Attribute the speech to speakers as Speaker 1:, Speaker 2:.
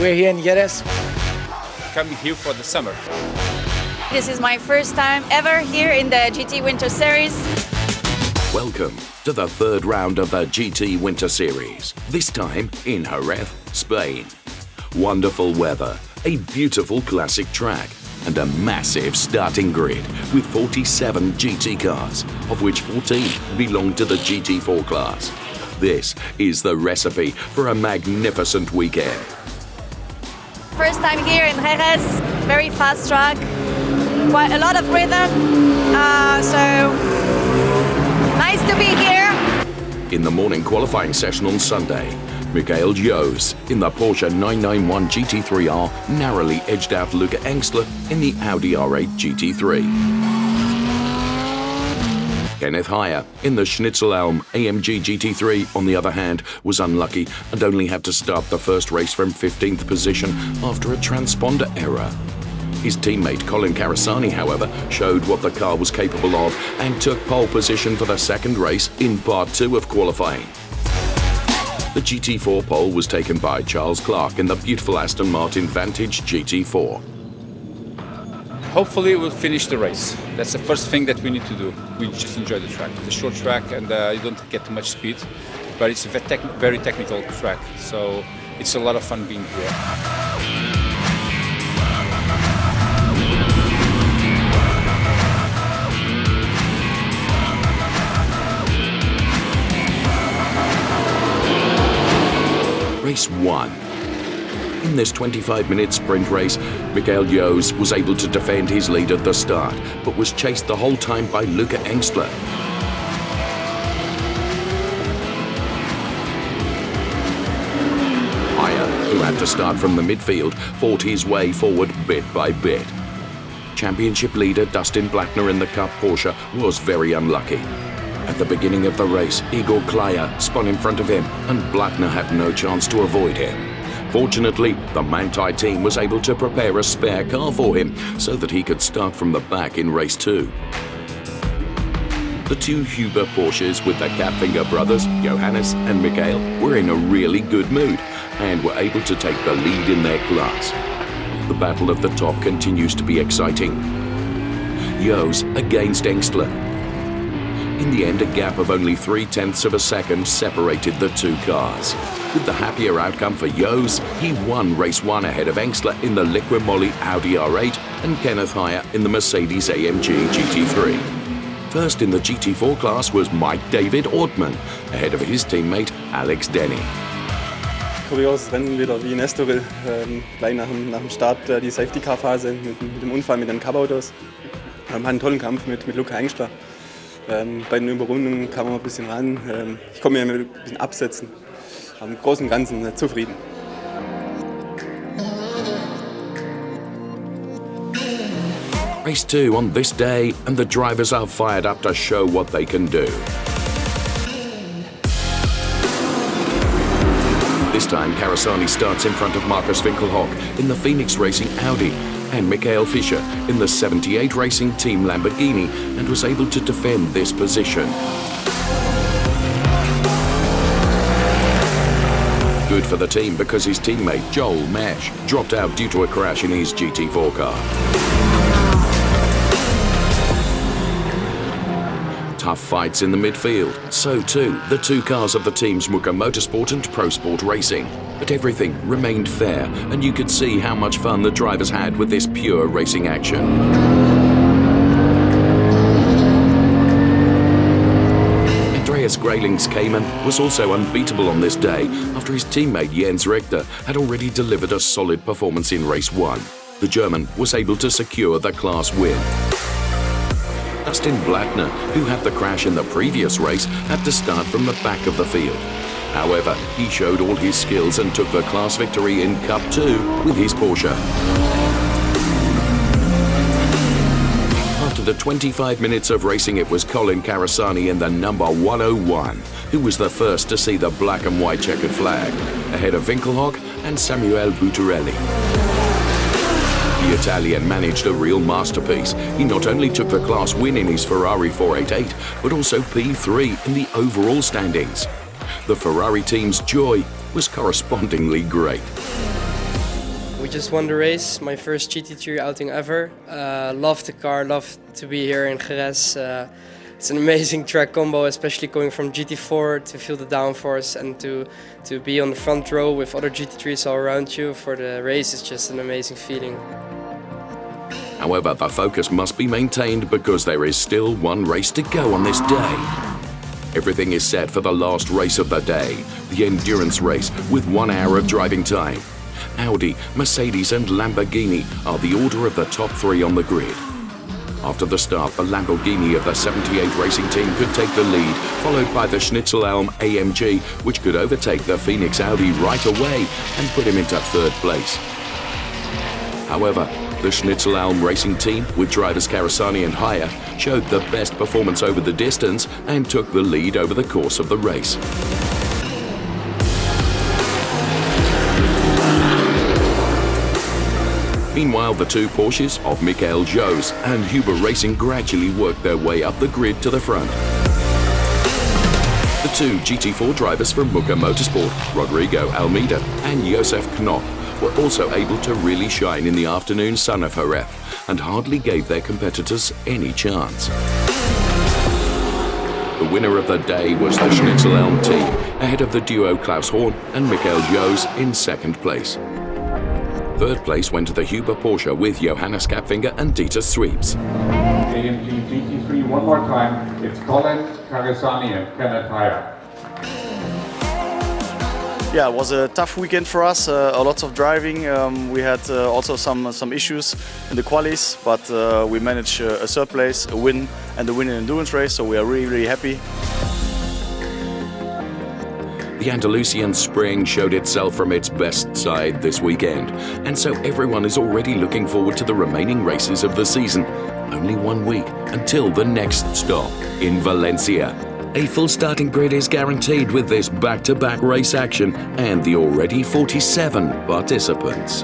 Speaker 1: We're here in Jerez.
Speaker 2: Coming here for the summer.
Speaker 3: This is my first time ever here in the GTWinterSeries.
Speaker 4: Welcome to the third round of the GTWinterSeries, this time in Jerez, Spain. Wonderful weather, a beautiful classic track, and a massive starting grid with 47 GT cars, of which 14 belong to the GT4 class. This is the recipe for a magnificent weekend.
Speaker 3: First time here in Jerez, very fast track, quite a lot of rhythm, so nice to be here.
Speaker 4: In the morning qualifying session on Sunday, Jerez in the Porsche 991 GT3R narrowly edged out Luca Engstler in the Audi R8 GT3. Kenneth Heyer in the Schnitzelhelm AMG GT3, on the other hand, was unlucky and only had to start the first race from 15th position after a transponder error. His teammate Colin Carasani, however, showed what the car was capable of and took pole position for the second race in part 2 of qualifying. The GT4 pole was taken by Charles Clark in the beautiful Aston Martin Vantage GT4.
Speaker 2: Hopefully we'll finish the race. That's the first thing that we need to do. We just enjoy the track. It's a short track and you don't get too much speed, but it's a very technical track, so it's a lot of fun being here.
Speaker 4: Race 1. In this 25-minute sprint race, Jerez was able to defend his lead at the start, but was chased the whole time by Luca Engstler. Heyer, who had to start from the midfield, fought his way forward bit by bit. Championship leader Dustin Blattner in the Cup Porsche was very unlucky. At the beginning of the race, Igor Klaya spun in front of him, and Blattner had no chance to avoid him. Fortunately, the Manthey team was able to prepare a spare car for him so that he could start from the back in race 2. The two Huber Porsches with the Kapfinger brothers, Johannes and Miguel, were in a really good mood and were able to take the lead in their class. The battle at the top continues to be exciting. Jerez against Engstler. In the end, a gap of only 0.3 of a second separated the two cars. With the happier outcome for Jerez, he won race 1 ahead of Engstler in the Liqui Moly Audi R8 and Kenneth Heyer in the Mercedes AMG GT3. First in the GT4 class was Mike David Ortmann, ahead of his teammate Alex Denny.
Speaker 5: Kurioses Rennen wieder wie in Estoril, gleich nach dem Start die Safety-Car-Phase mit dem Unfall mit den Cup-Autos. Wir hatten einen tollen Kampf mit Luca Engstler. Bei den Überrundungen kam man ein bisschen ran. Ich konnte mir ein bisschen absetzen. Aber im Großen und Ganzen zufrieden.
Speaker 4: Race 2 on this day, and the drivers are fired up to show what they can do. This time, Carasani starts in front of Markus Winkelhock in the Phoenix Racing Audi and Michael Fischer in the 78 Racing Team Lamborghini, and was able to defend this position. Good for the team because his teammate Joel Mesh dropped out due to a crash in his GT4 car. Tough fights in the midfield. So too, the two cars of the teams Muka Motorsport and Pro Sport Racing. But everything remained fair, and you could see how much fun the drivers had with this pure racing action. Andreas Greyling's Cayman was also unbeatable on this day after his teammate Jens Richter had already delivered a solid performance in race 1. The German was able to secure the class win. Dustin Blattner, who had the crash in the previous race, had to start from the back of the field. However, he showed all his skills and took the class victory in Cup 2 with his Porsche. After the 25 minutes of racing, it was Colin Carasani in the number 101, who was the first to see the black and white checkered flag, ahead of Winkelhock and Samuel Buttarelli. The Italian managed a real masterpiece. He not only took the class win in his Ferrari 488, but also P3 in the overall standings. The Ferrari team's joy was correspondingly great.
Speaker 1: We just won the race, my first GT3 outing ever. Love the car, love to be here in Jerez. It's an amazing track combo, especially going from GT4 to feel the downforce and to be on the front row with other GT3s all around you for the race. It's just an amazing feeling.
Speaker 4: However, the focus must be maintained because there is still one race to go on this day. Everything is set for the last race of the day, the endurance race with 1 hour of driving time. Audi, Mercedes and Lamborghini are the order of the top 3 on the grid. After the start, the Lamborghini of the 78 racing team could take the lead, followed by the Schnitzelhelm AMG, which could overtake the Phoenix Audi right away and put him into 3rd place. However, the Schnitzelhelm racing team, with drivers Carasani and Haya, showed the best performance over the distance and took the lead over the course of the race. Meanwhile, the 2 Porsches of Michael Joos and Huber Racing gradually worked their way up the grid to the front. The 2 GT4 drivers from Muka Motorsport, Rodrigo Almeida and Josef Knop, were also able to really shine in the afternoon sun of Jerez and hardly gave their competitors any chance. The winner of the day was the Schnitzelhelm team, ahead of the duo Klaus Horn and Michael Joos in 2nd place. 3rd place went to the Huber Porsche with Johannes Kapfinger and Dieter Sweeps.
Speaker 6: AMG GT3 one more time. It's Colin, Carasani and Kenneth Haya.
Speaker 7: Yeah, it was a tough weekend for us. A lot of driving. We had also some issues in the qualis, but we managed a 3rd place, a win, and a win in endurance race. So we are really, really happy.
Speaker 4: The Andalusian spring showed itself from its best side this weekend, and so everyone is already looking forward to the remaining races of the season. Only 1 week until the next stop in Valencia. A full starting grid is guaranteed with this back-to-back race action and the already 47 participants.